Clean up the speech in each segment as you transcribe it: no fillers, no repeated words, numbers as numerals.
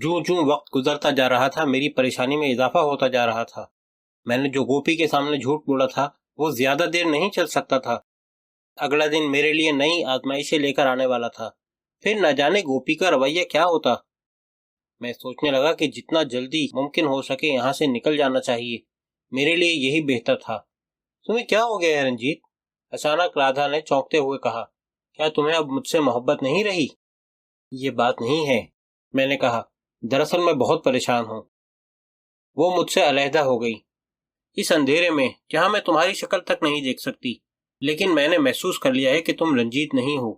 جوں جوں وقت گزرتا جا رہا تھا میری پریشانی میں اضافہ ہوتا جا رہا تھا۔ میں نے جو گوپی کے سامنے جھوٹ بولا تھا وہ زیادہ دیر نہیں چل سکتا تھا۔ اگلا دن میرے لیے نئی آزمائشیں لے کر آنے والا تھا۔ پھر نہ جانے گوپی کا رویہ کیا ہوتا۔ میں سوچنے لگا کہ جتنا جلدی ممکن ہو سکے یہاں سے نکل جانا چاہیے، میرے لیے یہی بہتر تھا۔ تمہیں کیا ہو گیا ہے رنجیت؟ اچانک رادھا نے چونکتے ہوئے کہا۔ کیا تمہیں اب مجھ سے محبت نہیں رہی؟ یہ بات نہیں ہے، میں نے کہا۔ دراصل میں بہت پریشان ہوں۔ وہ مجھ سے علیحدہ ہو گئی۔ اس اندھیرے میں جہاں میں تمہاری شکل تک نہیں دیکھ سکتی، لیکن میں نے محسوس کر لیا ہے کہ تم رنجیت نہیں ہو۔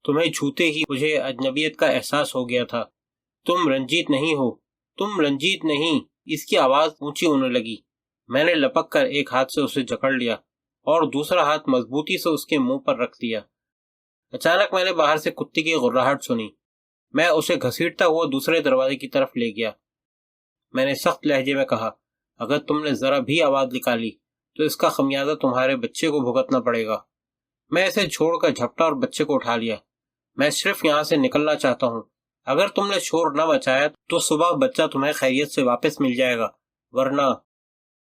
تمہیں چھوتے ہی مجھے اجنبیت کا احساس ہو گیا تھا۔ تم رنجیت نہیں ہو، تم رنجیت نہیں۔ اس کی آواز اونچی ہونے لگی۔ میں نے لپک کر ایک ہاتھ سے اسے جکڑ لیا اور دوسرا ہاتھ مضبوطی سے اس کے منہ پر رکھ دیا۔ اچانک میں نے باہر سے کتے کی غراہٹ سنی۔ میں اسے گھسیٹتا ہوا دوسرے دروازے کی طرف لے گیا۔ میں نے سخت لہجے میں کہا، اگر تم نے ذرا بھی آواز نکالی تو اس کا خمیازہ تمہارے بچے کو بھگتنا پڑے گا۔ میں اسے چھوڑ کر جھپٹا اور بچے کو اٹھا لیا۔ میں صرف یہاں سے نکلنا چاہتا ہوں۔ اگر تم نے شور نہ مچایا تو صبح بچہ تمہیں خیریت سے واپس مل جائے گا، ورنہ…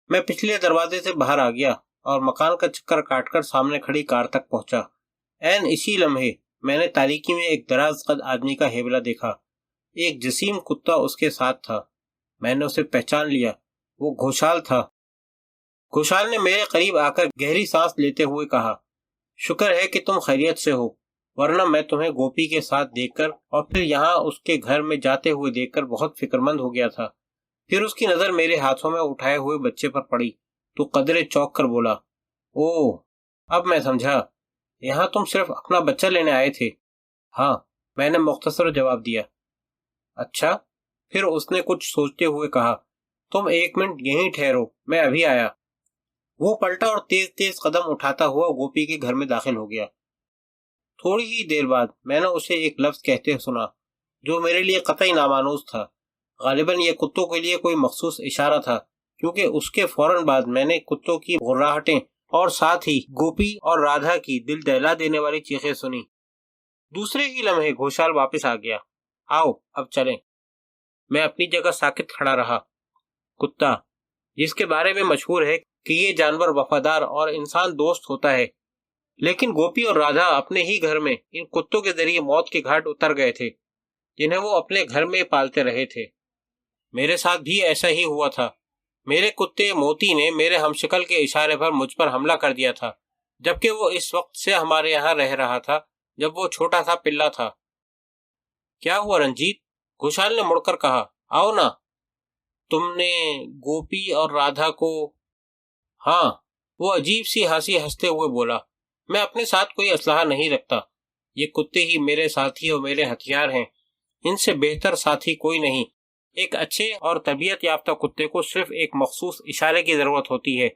میں پچھلے دروازے سے باہر آ گیا اور مکان کا چکر کاٹ کر سامنے کھڑی کار تک پہنچا۔ عین اسی لمحے میں نے تاریکی میں ایک دراز قد آدمی کا ہیبلا دیکھا۔ ایک جسیم کتا اس کے ساتھ تھا۔ میں نے اسے پہچان لیا، وہ گھوشال تھا۔ گھوشال نے میرے قریب آ کر گہری سانس لیتے ہوئے کہا، شکر ہے کہ تم خیریت سے ہو، ورنہ میں تمہیں گوپی کے ساتھ دیکھ کر اور پھر یہاں اس کے گھر میں جاتے ہوئے دیکھ کر بہت فکر مند ہو گیا تھا۔ پھر اس کی نظر میرے ہاتھوں میں اٹھائے ہوئے بچے پر پڑی تو قدرے چونک کر بولا، اوہ، اب میں سمجھا، یہاں تم صرف اپنا بچہ لینے آئے تھے۔ ہاں، میں نے مختصر جواب دیا۔ اچھا؟ پھر اس نے کچھ سوچتے ہوئے کہا، تم ایک منٹ یہیں ٹھہرو، میں ابھی آیا۔ وہ پلٹا اور تیز تیز قدم اٹھاتا ہوا گوپی کے گھر میں داخل ہو گیا۔ تھوڑی ہی دیر بعد میں نے اسے ایک لفظ کہتے سنا جو میرے لیے قطعی نامانوس تھا۔ غالباً یہ کتوں کے لیے کوئی مخصوص اشارہ تھا، کیونکہ اس کے فوراً بعد میں نے کتوں کی غراہٹیں اور ساتھ ہی گوپی اور رادھا کی دل دہلا دینے والی چیخیں سنی۔ دوسرے ہی لمحے گھوشال واپس آ گیا۔ آؤ اب چلیں۔ میں اپنی جگہ ساکت کھڑا رہا۔ کتا، جس کے بارے میں مشہور ہے کہ یہ جانور وفادار اور انسان دوست ہوتا ہے، لیکن گوپی اور رادھا اپنے ہی گھر میں ان کتوں کے ذریعے موت کے گھاٹ اتر گئے تھے جنہیں وہ اپنے گھر میں پالتے رہے تھے۔ میرے ساتھ بھی ایسا ہی ہوا تھا۔ میرے کتے موتی نے میرے ہمشکل کے اشارے پر مجھ پر حملہ کر دیا تھا، جبکہ وہ اس وقت سے ہمارے یہاں رہ رہا تھا جب وہ چھوٹا سا پلہ تھا۔ کیا ہوا رنجیت؟ گھوشال نے مڑ کر کہا، آؤ نا۔ تم نے گوپی اور رادھا کو… ہاں، وہ عجیب سی ہنسی ہنستے ہوئے بولا، میں اپنے ساتھ کوئی اسلحہ نہیں رکھتا۔ یہ کتے ہی میرے ساتھی اور میرے ہتھیار ہیں۔ ان سے بہتر ساتھی کوئی نہیں۔ ایک اچھے اور تربیت یافتہ کتے کو صرف ایک مخصوص اشارے کی ضرورت ہوتی ہے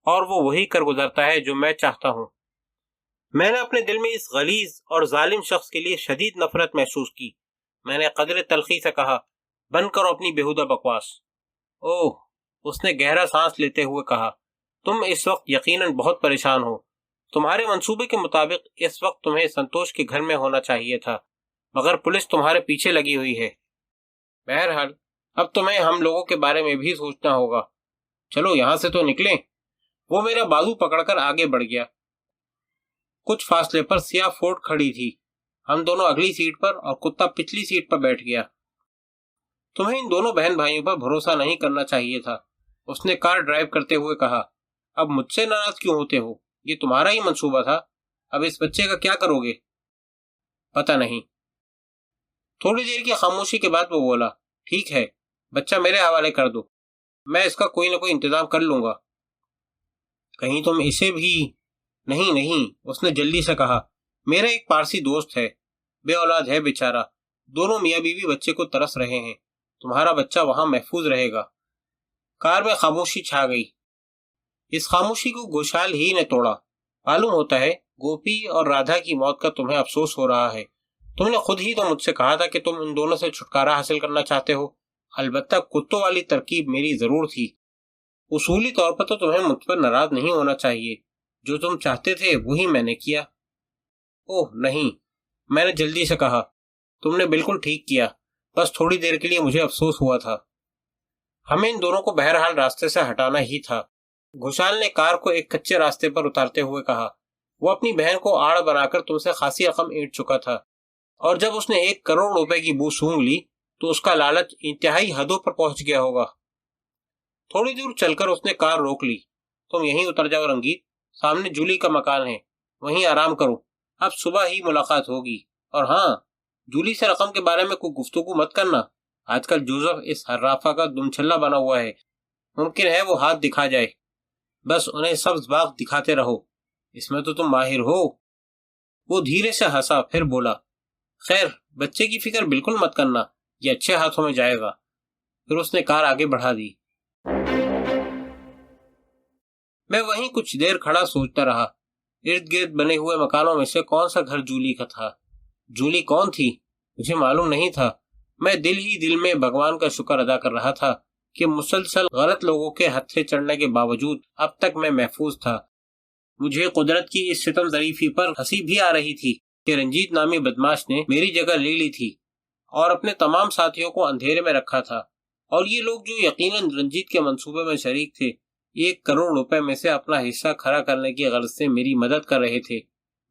اور وہ وہی کر گزرتا ہے جو میں چاہتا ہوں۔ میں نے اپنے دل میں اس غلیظ اور ظالم شخص کے لیے شدید نفرت محسوس کی۔ میں نے قدر تلخی سے کہا، بند کرو اپنی بیہودہ بکواس۔ اوہ، اس نے گہرا سانس لیتے ہوئے کہا، تم اس وقت یقیناً بہت پریشان ہو۔ تمہارے منصوبے کے مطابق اس وقت تمہیں سنتوش کے گھر میں ہونا چاہیے تھا، مگر پولیس تمہارے پیچھے لگی ہوئی ہے۔ بہرحال اب تمہیں ہم لوگوں کے بارے میں بھی سوچنا ہوگا۔ چلو یہاں سے تو نکلیں۔ وہ میرا بازو پکڑ کر آگے بڑھ گیا۔ کچھ فاصلے پر سیاہ فورڈ کھڑی تھی۔ ہم دونوں اگلی سیٹ پر اور کتا پچھلی سیٹ پر بیٹھ گیا۔ تمہیں ان دونوں بہن بھائیوں پر بھروسہ نہیں کرنا چاہیے تھا، اس نے کار ڈرائیو کرتے ہوئے کہا۔ اب مجھ سے ناراض کیوں ہوتے ہو؟ یہ تمہارا ہی منصوبہ تھا۔ اب اس بچے کا کیا کرو گے؟ پتہ نہیں۔ تھوڑی دیر کی خاموشی کے بعد وہ بولا، ٹھیک ہے، بچہ میرے حوالے کر دو، میں اس کا کوئی نہ کوئی انتظام کر لوں گا۔ کہیں تم اسے بھی… نہیں، اس نے جلدی سے کہا، میرا ایک پارسی دوست ہے، بے اولاد ہے بیچارہ، دونوں میاں بیوی بچے کو ترس رہے ہیں، تمہارا بچہ وہاں محفوظ رہے گا۔ کار میں خاموشی چھا گئی۔ اس خاموشی کو گھوشال ہی نے توڑا۔ معلوم ہوتا ہے گوپی اور رادھا کی موت کا تمہیں افسوس ہو رہا ہے۔ تم نے خود ہی تو مجھ سے کہا تھا کہ تم ان دونوں سے چھٹکارا حاصل کرنا چاہتے ہو۔ البتہ کتوں والی ترکیب میری ضرور تھی۔ اصولی طور پر تو تمہیں مجھ پر ناراض نہیں ہونا چاہیے، جو تم چاہتے تھے وہی میں نے کیا۔ اوہ نہیں، میں نے جلدی سے کہا، تم نے بالکل ٹھیک کیا، بس تھوڑی دیر کے لیے مجھے افسوس ہوا تھا۔ ہمیں ان دونوں کو بہرحال راستے سے ہٹانا ہی تھا۔ گھوشال نے کار کو ایک کچے راستے پر اتارتے ہوئے کہا، وہ اپنی بہن کو آڑ بنا کر تم سے خاصی رقم اینٹ چکا تھا، اور جب اس نے 1 کروڑ روپے کی بو سونگھ لی تو اس کا لالچ انتہائی حدوں پر پہنچ گیا ہوگا۔ تھوڑی دور چل کر اس نے کار روک لی۔ تم یہیں اتر جاؤ رنگیت، سامنے جولی کا مکان ہے، وہیں آرام کرو، اب صبح ہی ملاقات ہوگی۔ اور ہاں، جولی سے رقم کے بارے میں کوئی گفتگو مت کرنا، آج کل جوزف اس حرافہ کا دم چھلا بنا ہوا ہے، ممکن ہے وہ ہاتھ دکھا جائے۔ بس انہیں سبز باغ دکھاتے رہو، اس میں تو تم ماہر ہو۔ وہ دھیرے سے ہنسا، پھر بولا، خیر بچے کی فکر بالکل مت کرنا، یہ اچھے ہاتھوں میں جائے گا۔ پھر اس نے کار آگے بڑھا دی۔ میں وہیں کچھ دیر کھڑا سوچتا رہا، ارد گرد بنے ہوئے مکانوں میں سے کون سا گھر جولی کا تھا؟ جولی کون تھی؟ مجھے معلوم نہیں تھا۔ میں دل ہی دل میں بھگوان کا شکر ادا کر رہا تھا کہ مسلسل غلط لوگوں کے ہتھے چڑھنے کے باوجود اب تک میں محفوظ تھا۔ مجھے قدرت کی اس ستم ظریفی پر ہنسی بھی آ رہی تھی کہ رنجیت نامی بدماش نے میری جگہ لے لی تھی اور اپنے تمام ساتھیوں کو اندھیرے میں رکھا تھا، اور یہ لوگ جو یقیناً رنجیت کے منصوبے میں شریک تھے 1 کروڑ روپے میں سے اپنا حصہ کھڑا کرنے کی غرض سے میری مدد کر رہے تھے،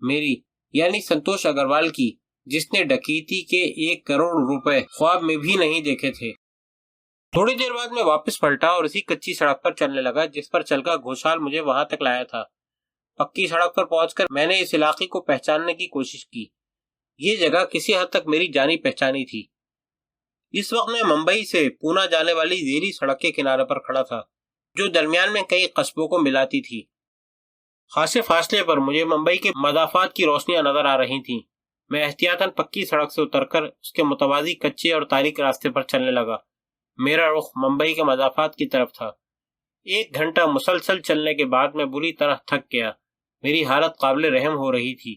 میری یعنی سنتوش اگروال کی، جس نے ڈکیتی کے 1 کروڑ روپے خواب میں بھی نہیں دیکھے تھے۔ تھوڑی دیر بعد میں واپس پلٹا اور اسی کچی سڑک پر چلنے لگا جس پر چل کر گھوشال مجھے وہاں تک لایا تھا۔ پکی سڑک پر پہنچ کر میں نے اس علاقے کو پہچاننے کی کوشش کی۔ یہ جگہ کسی حد تک میری جانی پہچانی تھی۔ اس وقت میں ممبئی سے پونا جانے والی ذیلی سڑک کے کنارے پر کھڑا تھا، جو درمیان میں کئی قصبوں کو ملاتی تھی۔ خاصے فاصلے پر مجھے ممبئی کے مضافات کی روشنیاں نظر آ رہی تھیں۔ میں احتیاطاً پکی سڑک سے اتر کر اس کے متوازی کچے اور تاریک راستے پر چلنے لگا۔ میرا رخ ممبئی کے مضافات کی طرف تھا۔ 1 گھنٹہ مسلسل چلنے کے بعد میں بری طرح تھک گیا۔ میری حالت قابل رحم ہو رہی تھی۔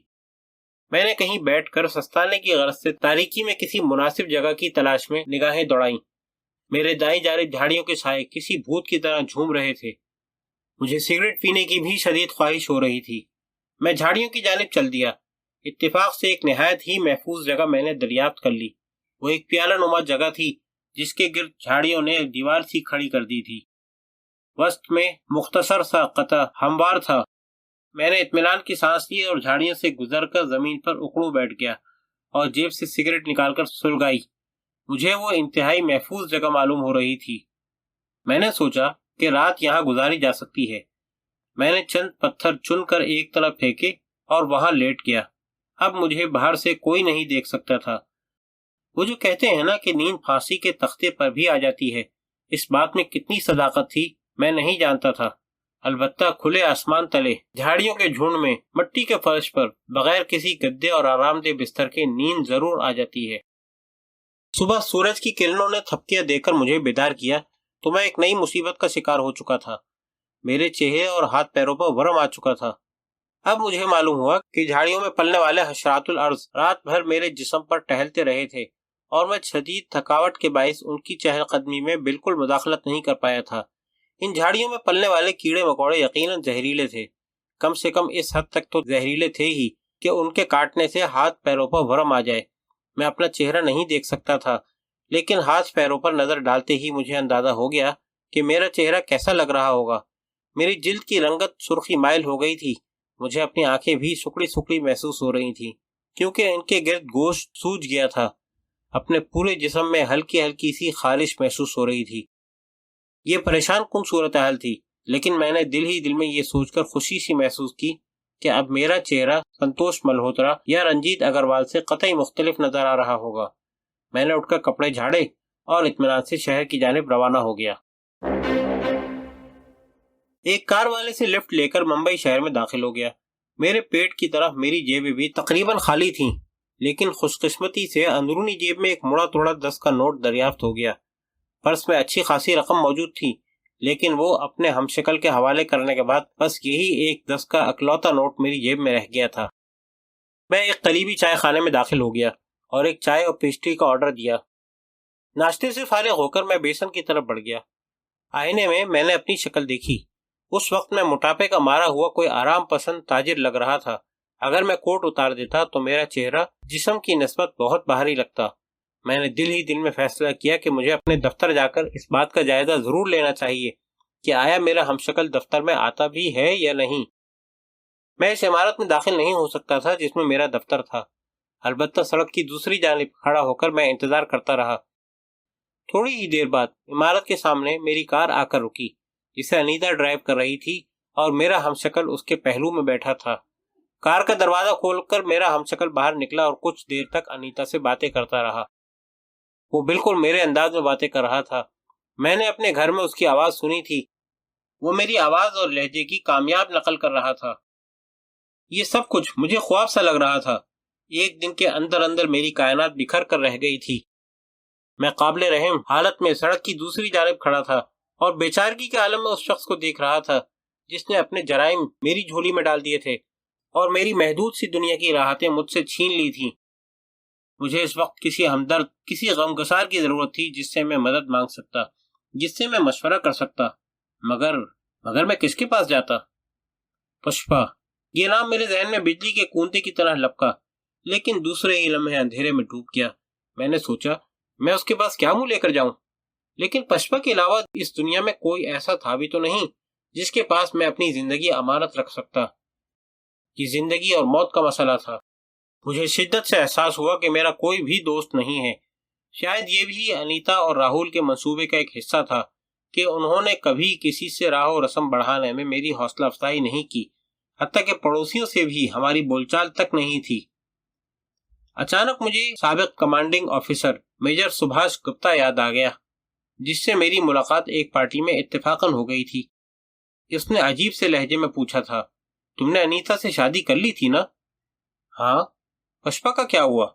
میں نے کہیں بیٹھ کر سستانے کی غرض سے تاریکی میں کسی مناسب جگہ کی تلاش میں نگاہیں دوڑائیں۔ میرے دائیں جانب جھاڑیوں کے سائے کسی بھوت کی طرح جھوم رہے تھے۔ مجھے سگریٹ پینے کی بھی شدید خواہش ہو رہی تھی۔ میں جھاڑیوں کی جانب چل دیا۔ اتفاق سے ایک نہایت ہی محفوظ جگہ میں نے دریافت کر لی۔ وہ ایک پیالہ نما جگہ تھی جس کے گرد جھاڑیوں نے دیوار سی کھڑی کر دی تھی۔ وسط میں مختصر سا قطع ہموار تھا۔ میں نے اطمینان کی سانس لی اور جھاڑیوں سے گزر کر زمین پر اکڑوں بیٹھ گیا اور جیب سے سگریٹ نکال کر سلگائی۔ مجھے وہ انتہائی محفوظ جگہ معلوم ہو رہی تھی۔ میں نے سوچا کہ رات یہاں گزاری جا سکتی ہے۔ میں نے چند پتھر چن کر ایک طرف پھینکے اور وہاں لیٹ گیا۔ اب مجھے باہر سے کوئی نہیں دیکھ سکتا تھا۔ وہ جو کہتے ہیں نا کہ نیند پھانسی کے تختے پر بھی آ جاتی ہے، اس بات میں کتنی صداقت تھی میں نہیں جانتا تھا۔ البتہ کھلے آسمان تلے جھاڑیوں کے جھنڈ میں مٹی کے فرش پر بغیر کسی گدے اور آرام دہ بستر کے نیند ضرور آ جاتی ہے۔ صبح سورج کی کرنوں نے تھپکیاں دے کر مجھے بیدار کیا تو میں ایک نئی مصیبت کا شکار ہو چکا تھا۔ میرے چہرے اور ہاتھ پیروں پر ورم آ چکا تھا۔ اب مجھے معلوم ہوا کہ جھاڑیوں میں پلنے والے حشرات الارض رات بھر میرے جسم پر ٹہلتے رہے تھے اور میں شدید تھکاوٹ کے باعث ان کی چہل قدمی میں بالکل مداخلت نہیں کر پایا تھا۔ ان جھاڑیوں میں پلنے والے کیڑے مکوڑے یقیناً زہریلے تھے، کم سے کم اس حد تک تو زہریلے تھے ہی کہ ان کے کاٹنے سے ہاتھ پیروں پر ورم آ جائے۔ میں اپنا چہرہ نہیں دیکھ سکتا تھا، لیکن ہاتھ پیروں پر نظر ڈالتے ہی مجھے اندازہ ہو گیا کہ میرا چہرہ کیسا لگ رہا ہوگا۔ میری جلد کی رنگت سرخی مائل ہو گئی تھی۔ مجھے اپنی آنکھیں بھی سکڑی سکڑی محسوس ہو رہی تھیں کیونکہ ان کے گرد گوشت سوج گیا تھا۔ اپنے پورے جسم میں ہلکی ہلکی سی خارش محسوس ہو رہی تھی۔ یہ پریشان کن صورتحال تھی، لیکن میں نے دل ہی دل میں یہ سوچ کر خوشی سی محسوس کی کہ اب میرا چہرہ سنتوش ملہوترا یا رنجیت اگروال سے قطعی مختلف نظر آ رہا ہوگا۔ میں نے اٹھ کر کپڑے جھاڑے اور اطمینان سے شہر کی جانب روانہ ہو گیا۔ ایک کار والے سے لفٹ لے کر ممبئی شہر میں داخل ہو گیا۔ میرے پیٹ کی طرف میری جیبیں بھی تقریباً خالی تھیں، لیکن خوش قسمتی سے اندرونی جیب میں ایک مڑا توڑا 10 کا نوٹ دریافت ہو گیا۔ پرس میں اچھی خاصی رقم موجود تھی، لیکن وہ اپنے ہم شکل کے حوالے کرنے کے بعد بس یہی ایک 10 کا اکلوتا نوٹ میری جیب میں رہ گیا تھا۔ میں ایک قریبی چائے خانے میں داخل ہو گیا اور ایک چائے اور پیسٹری کا آرڈر دیا۔ ناشتے سے فارغ ہو کر میں بیسن کی طرف بڑھ گیا۔ آئینے میں نے اپنی شکل دیکھی۔ اس وقت میں موٹاپے کا مارا ہوا کوئی آرام پسند تاجر لگ رہا تھا۔ اگر میں کوٹ اتار دیتا تو میرا چہرہ جسم کی نسبت بہت باہری لگتا۔ میں نے دل ہی دل میں فیصلہ کیا کہ مجھے اپنے دفتر جا کر اس بات کا جائزہ ضرور لینا چاہیے کہ آیا میرا ہمشکل دفتر میں آتا بھی ہے یا نہیں۔ میں اس عمارت میں داخل نہیں ہو سکتا تھا جس میں میرا دفتر تھا، البتہ سڑک کی دوسری جانب کھڑا ہو کر میں انتظار کرتا رہا۔ تھوڑی ہی دیر بعد عمارت کے سامنے میری کار آ کر رکی، جسے انیتا ڈرائیو کر رہی تھی اور میرا ہمشکل اس کے پہلو میں بیٹھا تھا۔ کار کا دروازہ کھول کر میرا ہمشکل باہر نکلا اور کچھ دیر تک انیتا سے باتیں کرتا رہا۔ وہ بالکل میرے انداز میں باتیں کر رہا تھا۔ میں نے اپنے گھر میں اس کی آواز سنی تھی، وہ میری آواز اور لہجے کی کامیاب نقل کر رہا تھا۔ یہ سب کچھ مجھے خواب سا لگ رہا تھا۔ ایک دن کے اندر اندر میری کائنات بکھر کر رہ گئی تھی۔ میں قابل رحم حالت میں سڑک کی دوسری جانب کھڑا تھا اور بیچارگی کے عالم میں اس شخص کو دیکھ رہا تھا جس نے اپنے جرائم میری جھولی میں ڈال دیے تھے اور میری محدود سی دنیا کی راحتیں مجھ سے چھین لی تھی۔ مجھے اس وقت کسی ہمدرد، کسی غمگسار کی ضرورت تھی جس سے میں مدد مانگ سکتا، جس سے میں مشورہ کر سکتا، مگر میں کس کے پاس جاتا؟ پشپا، یہ نام میرے ذہن میں بجلی کے کونتے کی طرح لپکا، لیکن دوسرے ہی لمحے اندھیرے میں ڈوب گیا۔ میں نے سوچا میں اس کے پاس کیا منہ لے کر جاؤں، لیکن پشپا کے علاوہ اس دنیا میں کوئی ایسا تھا بھی تو نہیں جس کے پاس میں اپنی زندگی امانت رکھ سکتا۔ یہ زندگی اور موت کا مسئلہ تھا۔ مجھے شدت سے احساس ہوا کہ میرا کوئی بھی دوست نہیں ہے۔ شاید یہ بھی انیتا اور راہل کے منصوبے کا ایک حصہ تھا کہ انہوں نے کبھی کسی سے راہ و رسم بڑھانے میں میری حوصلہ افزائی نہیں کی، حتیٰ کہ پڑوسیوں سے بھی ہماری بول چال تک نہیں تھی۔ اچانک مجھے سابق کمانڈنگ آفیسر میجر سبھاش گپتا یاد آ گیا، جس سے میری ملاقات ایک پارٹی میں اتفاقاً ہو گئی تھی۔ اس نے عجیب سے لہجے میں پوچھا تھا، تم نے انیتا سے شادی کر لی تھی نا؟ ہاں۔ پشپا کا کیا ہوا؟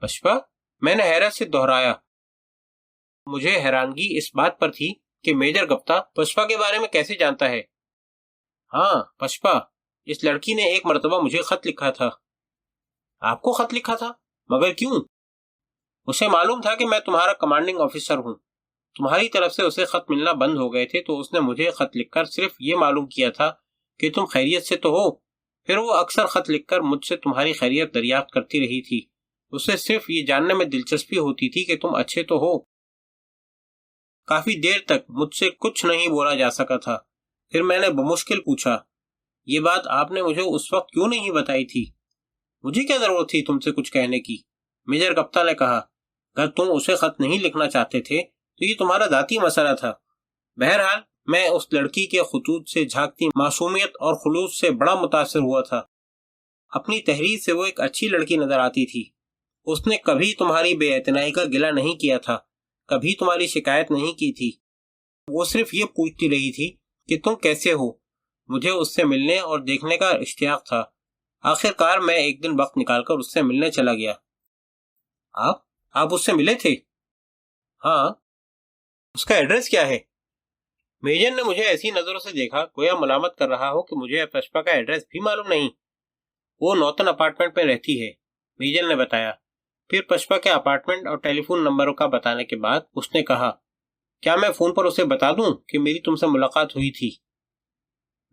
پشپا؟ میں نے حیرت سے دہرایا۔ مجھے حیرانگی اس بات پر تھی کہ میجر گپتا پشپا کے بارے میں کیسے جانتا ہے۔ ہاں، پشپا، اس لڑکی نے ایک مرتبہ مجھے خط لکھا تھا۔ آپ کو خط لکھا تھا؟ مگر کیوں؟ اسے معلوم تھا کہ میں تمہارا کمانڈنگ آفیسر ہوں۔ تمہاری طرف سے اسے خط ملنا بند ہو گئے تھے تو اس نے مجھے خط لکھ کر صرف یہ معلوم کیا تھا کہ تم خیریت سے تو ہو۔ پھر وہ اکثر خط لکھ کر مجھ سے تمہاری خیریت دریافت کرتی رہی تھی۔ اسے صرف یہ جاننے میں دلچسپی ہوتی تھی کہ تم اچھے تو ہو۔ کافی دیر تک مجھ سے کچھ نہیں بولا جا سکا تھا۔ پھر میں نے بمشکل پوچھا، یہ بات آپ نے مجھے اس وقت کیوں نہیں بتائی تھی؟ مجھے کیا ضرورت تھی تم سے کچھ کہنے کی؟ میجر گپتا نے کہا، اگر تم اسے خط نہیں لکھنا چاہتے تھے تو یہ تمہارا ذاتی مسئلہ تھا۔ بہرحال میں اس لڑکی کے خطوط سے جھانکتی معصومیت اور خلوص سے بڑا متاثر ہوا تھا۔ اپنی تحریر سے وہ ایک اچھی لڑکی نظر آتی تھی۔ اس نے کبھی تمہاری بے اعتنائی کا گلہ نہیں کیا تھا، کبھی تمہاری شکایت نہیں کی تھی۔ وہ صرف یہ پوچھتی رہی تھی کہ تم کیسے ہو۔ مجھے اس سے ملنے اور دیکھنے کا اشتیاق تھا۔ آخر کار میں ایک دن وقت نکال کر اس سے ملنے چلا گیا۔ آپ اس سے ملے تھے؟ ہاں۔ اس کا ایڈریس کیا ہے؟ میجر نے مجھے ایسی نظروں سے دیکھا گویا ملامت کر رہا ہو کہ مجھے پشپا کا ایڈریس بھی معلوم نہیں۔ وہ نوتن اپارٹمنٹ میں رہتی ہے، میجر نے بتایا۔ پھر پشپا کے اپارٹمنٹ اور ٹیلی فون نمبروں کا بتانے کے بعد اس نے کہا، کیا میں فون پر اسے بتا دوں کہ میری تم سے ملاقات ہوئی تھی؟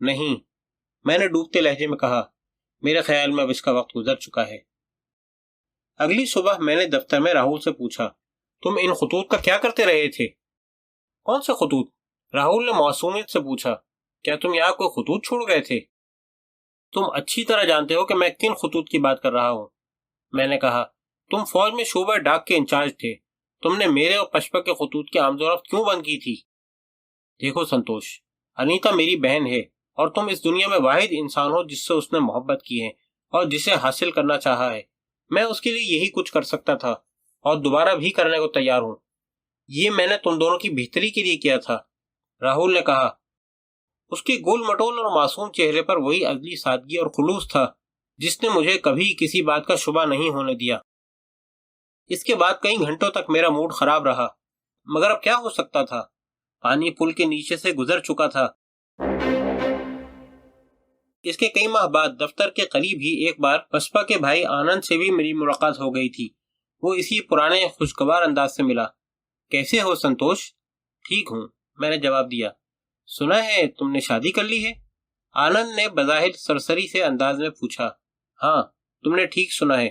نہیں، میں نے ڈوبتے لہجے میں کہا، میرے خیال میں اب اس کا وقت گزر چکا ہے۔ اگلی صبح میں نے دفتر میں راہل سے پوچھا، تم ان خطوط کا کیا کرتے رہے تھے؟ کون سے خطوط؟ راہل نے معصومیت سے پوچھا، کیا تم یہاں کوئی خطوط چھوڑ گئے تھے؟ تم اچھی طرح جانتے ہو کہ میں کن خطوط کی بات کر رہا ہوں۔ میں نے کہا، تم فوج میں شعبہ ڈاک کے انچارج تھے، تم نے میرے اور پشپا کے خطوط کی آمد و رفت کیوں بند کی تھی؟ دیکھو سنتوش، انیتا میری بہن ہے اور تم اس دنیا میں واحد انسان ہو جس سے اس نے محبت کی ہے اور جسے حاصل کرنا چاہا ہے۔ میں اس کے لیے یہی کچھ کر سکتا تھا اور دوبارہ بھی کرنے کو تیار ہوں۔ یہ میں نے تم دونوں کی بہتری کے لیے کیا تھا، راہل نے کہا۔ اس کے گول مٹول اور معصوم چہرے پر وہی ازلی سادگی اور خلوص تھا جس نے مجھے کبھی کسی بات کا شبہ نہیں ہونے دیا۔ اس کے بعد کئی گھنٹوں تک میرا موڈ خراب رہا، مگر اب کیا ہو سکتا تھا؟ پانی پل کے نیچے سے گزر چکا تھا۔ اس کے کئی ماہ بعد دفتر کے قریب ہی ایک بار پشپا کے بھائی آنند سے بھی میری ملاقات ہو گئی تھی۔ وہ اسی پرانے خوشگوار انداز سے ملا۔ کیسے ہو سنتوش؟ ٹھیک ہوں، میں نے جواب دیا۔ سنا ہے تم نے شادی کر لی ہے؟ آنند نے بظاہر سرسری سے انداز میں پوچھا۔ ہاں، تم نے ٹھیک سنا ہے۔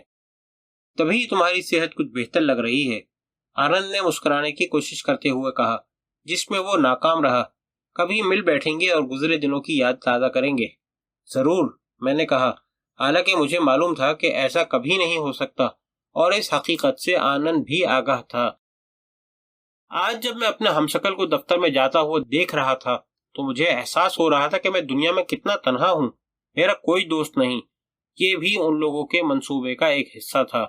تبھی تمہاری صحت کچھ بہتر لگ رہی ہے۔ آنند نے مسکرانے کی کوشش کرتے ہوئے کہا، جس میں وہ ناکام رہا۔ کبھی مل بیٹھیں گے اور گزرے دنوں کی یاد تازہ کریں گے۔ ضرور، میں نے کہا، حالانکہ مجھے معلوم تھا کہ ایسا کبھی نہیں ہو سکتا، اور اس حقیقت سے آنند بھی آگاہ تھا۔ آج جب میں اپنے ہمشکل کو دفتر میں جاتا ہوا دیکھ رہا تھا تو مجھے احساس ہو رہا تھا کہ میں دنیا میں کتنا تنہا ہوں۔ میرا کوئی دوست نہیں۔ یہ بھی ان لوگوں کے منصوبے کا ایک حصہ تھا۔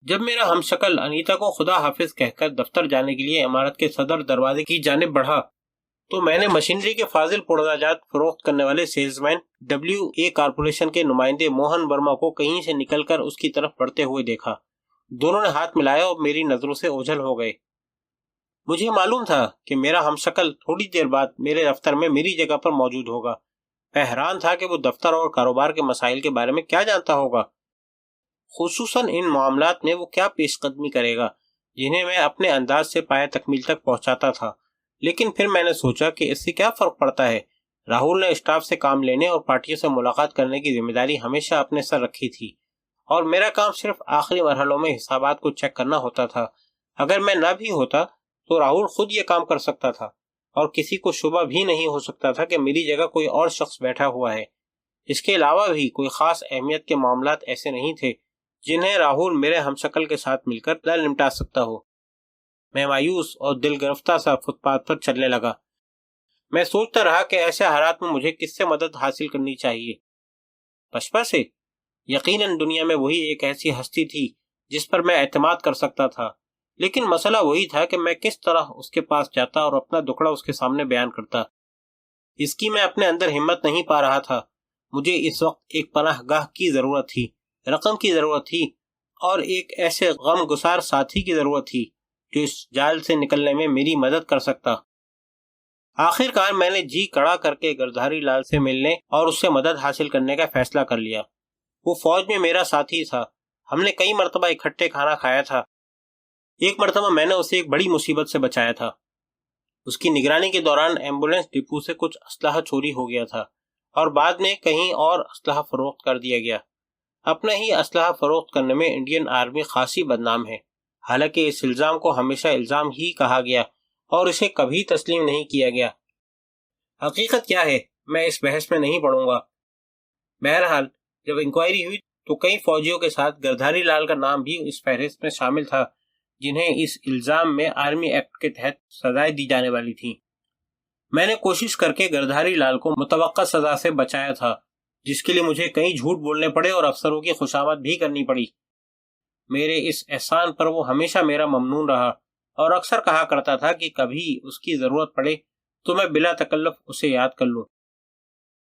جب میرا ہمشکل انیتا کو خدا حافظ کہہ کر دفتر جانے کے لیے عمارت کے صدر دروازے کی جانب بڑھا تو میں نے مشینری کے فاضل پرزہ فروخت کرنے والے سیلزمین WA کارپوریشن کے نمائندے موہن ورما کو کہیں سے نکل کر اس کی طرف بڑھتے ہوئے دیکھا۔ دونوں نے ہاتھ ملایا اور میری نظروں سے اوجھل ہو گئے۔ مجھے معلوم تھا کہ میرا ہمشکل تھوڑی دیر بعد میرے دفتر میں میری جگہ پر موجود ہوگا۔ میں حیران تھا کہ وہ دفتر اور کاروبار کے مسائل کے بارے میں کیا جانتا ہوگا، خصوصاً ان معاملات میں وہ کیا پیش قدمی کرے گا جنہیں میں اپنے انداز سے پایہ تکمیل تک پہنچاتا تھا۔ لیکن پھر میں نے سوچا کہ اس سے کیا فرق پڑتا ہے۔ راہل نے اسٹاف سے کام لینے اور پارٹیوں سے ملاقات کرنے کی ذمہ داری ہمیشہ اپنے سر رکھی تھی، اور میرا کام صرف آخری مرحلوں میں حسابات کو چیک کرنا ہوتا تھا۔ اگر میں نہ بھی ہوتا تو راہل خود یہ کام کر سکتا تھا، اور کسی کو شبہ بھی نہیں ہو سکتا تھا کہ میری جگہ کوئی اور شخص بیٹھا ہوا ہے۔ اس کے علاوہ بھی کوئی خاص اہمیت کے معاملات ایسے نہیں تھے جنہیں راہل میرے ہمشکل کے ساتھ مل کر نہ نمٹا سکتا ہو۔ میں مایوس اور دل گرفتہ سا فٹ پاتھ پر چلنے لگا۔ میں سوچتا رہا کہ ایسے حالات میں مجھے کس سے مدد حاصل کرنی چاہیے۔ پشپا سے؟ یقیناً دنیا میں وہی ایک ایسی ہستی تھی جس پر میں اعتماد کر سکتا تھا، لیکن مسئلہ وہی تھا کہ میں کس طرح اس کے پاس جاتا اور اپنا دکھڑا اس کے سامنے بیان کرتا۔ اس کی میں اپنے اندر ہمت نہیں پا رہا تھا۔ مجھے اس وقت ایک پناہ گاہ کی ضرورت تھی، رقم کی ضرورت تھی، اور ایک ایسے غم گسار ساتھی کی ضرورت تھی جو اس جال سے نکلنے میں میری مدد کر سکتا۔ آخر کار میں نے جی کڑا کر کے گردھاری لال سے ملنے اور اس سے مدد حاصل کرنے کا فیصلہ کر لیا۔ وہ فوج میں میرا ساتھی تھا۔ ہم نے کئی مرتبہ اکٹھے کھانا کھایا تھا۔ ایک مرتبہ میں نے اسے ایک بڑی مصیبت سے بچایا تھا۔ اس کی نگرانی کے دوران ایمبولینس ڈپو سے کچھ اسلحہ چوری ہو گیا تھا اور بعد میں کہیں اور اسلحہ فروخت کر دیا گیا۔ اپنا ہی اسلحہ فروخت کرنے میں انڈین آرمی خاصی بدنام ہے، حالانکہ اس الزام کو ہمیشہ الزام ہی کہا گیا اور اسے کبھی تسلیم نہیں کیا گیا۔ حقیقت کیا ہے میں اس بحث میں نہیں پڑوں گا۔ بہرحال جب انکوائری ہوئی تو کئی فوجیوں کے ساتھ گردھاری لال کا نام بھی اس فہرست میں شامل تھا جنہیں اس الزام میں آرمی ایکٹ کے تحت سزائیں دی جانے والی تھیں۔ میں نے کوشش کر کے گردھاری لال کو متوقع سزا سے بچایا تھا، جس کے لیے مجھے کئی جھوٹ بولنے پڑے اور افسروں کی خوشامد بھی کرنی پڑی۔ میرے اس احسان پر وہ ہمیشہ میرا ممنون رہا اور اکثر کہا کرتا تھا کہ کبھی اس کی ضرورت پڑے تو میں بلا تکلف اسے یاد کر لوں۔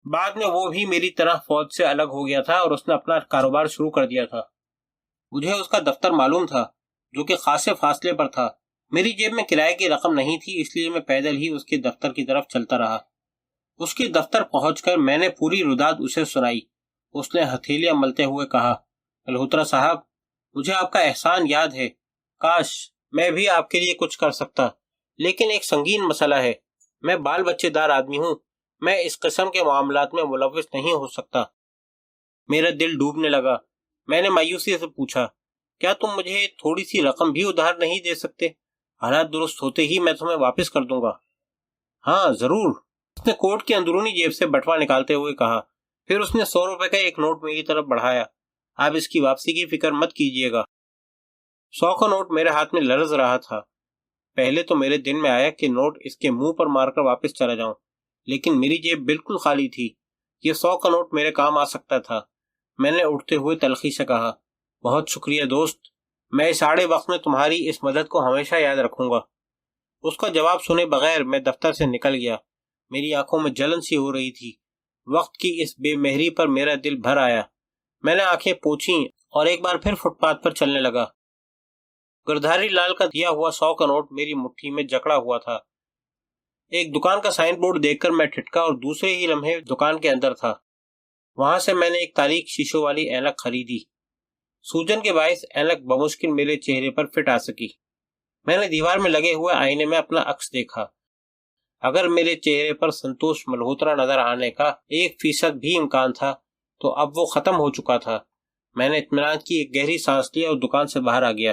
بعد میں وہ بھی میری طرح فوج سے الگ ہو گیا تھا اور اس نے اپنا کاروبار شروع کر دیا تھا۔ مجھے اس کا دفتر معلوم تھا جو کہ خاصے فاصلے پر تھا۔ میری جیب میں کرائے کی رقم نہیں تھی، اس لیے میں پیدل ہی اس کے دفتر کی طرف چلتا رہا۔ اس کے دفتر پہنچ کر میں نے پوری رداد اسے سنائی۔ اس نے ہتھیلیاں ملتے ہوئے کہا، ملہوترا صاحب، مجھے آپ کا احسان یاد ہے۔ کاش میں بھی آپ کے لیے کچھ کر سکتا، لیکن ایک سنگین مسئلہ ہے۔ میں بال بچے دار آدمی ہوں، میں اس قسم کے معاملات میں ملوث نہیں ہو سکتا۔ میرا دل ڈوبنے لگا۔ میں نے مایوسی سے پوچھا، کیا تم مجھے تھوڑی سی رقم بھی ادھار نہیں دے سکتے؟ حالات درست ہوتے ہی میں تمہیں واپس کر دوں گا۔ ہاں ضرور، اس نے کوٹ کی اندرونی جیب سے بٹوا نکالتے ہوئے کہا۔ پھر اس نے 100 روپے کا ایک نوٹ میری طرف بڑھایا۔ آپ اس کی واپسی کی فکر مت کیجیے گا۔ 100 کا نوٹ میرے ہاتھ میں لرز رہا تھا۔ پہلے تو میرے دل میں آیا کہ نوٹ اس کے منہ پر مار کر واپس چلا جاؤں، لیکن میری جیب بالکل خالی تھی۔ یہ 100 کا نوٹ میرے کام آ سکتا تھا۔ میں نے اٹھتے ہوئے تلخی سے کہا، بہت شکریہ دوست، میں اس آڑے وقت میں تمہاری اس مدد کو ہمیشہ یاد رکھوں گا۔ اس کا جواب سنے بغیر میں دفتر سے نکل گیا۔ میری آنکھوں میں جلن سی ہو رہی تھی۔ وقت کی اس بے مہری پر میرا دل بھر آیا۔ میں نے آنکھیں پوچھیں اور ایک بار پھر فٹ پاتھ پر چلنے لگا۔ گردھاری لال کا دیا ہوا 100 کا نوٹ میری مٹھی میں جکڑا ہوا تھا۔ ایک دکان کا سائن بورڈ دیکھ کر میں ٹھٹکا اور دوسرے ہی لمحے دکان کے اندر تھا۔ وہاں سے میں نے ایک تاریک شیشوں والی اینک خریدی۔ سوجن کے باعث اینک بمشکل میرے چہرے پر فٹ آ سکی۔ میں نے دیوار میں لگے ہوئے آئینے میں اپنا عکس دیکھا۔ اگر میرے چہرے پر سنتوش ملہوترا نظر آنے کا 1% بھی امکان تھا تو اب وہ ختم ہو چکا تھا۔ میں نے اطمینان کی ایک گہری سانس لی اور دکان سے باہر آ گیا۔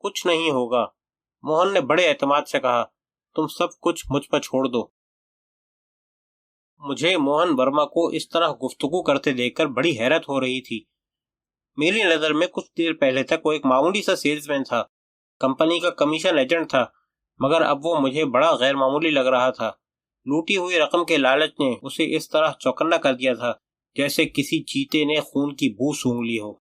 کچھ نہیں ہوگا، موہن نے بڑے اعتماد سے کہا، تم سب کچھ مجھ پر چھوڑ دو۔ مجھے موہن ورما کو اس طرح گفتگو کرتے دیکھ کر بڑی حیرت ہو رہی تھی۔ میری نظر میں کچھ دیر پہلے تک وہ ایک معمولی سا سیلز مین تھا، کمپنی کا کمیشن ایجنٹ تھا، مگر اب وہ مجھے بڑا غیر معمولی لگ رہا تھا۔ لوٹی ہوئی رقم کے لالچ نے اسے اس طرح چوکنا کر دیا تھا جیسے کسی چیتے نے خون کی بو سونگھ لی ہو۔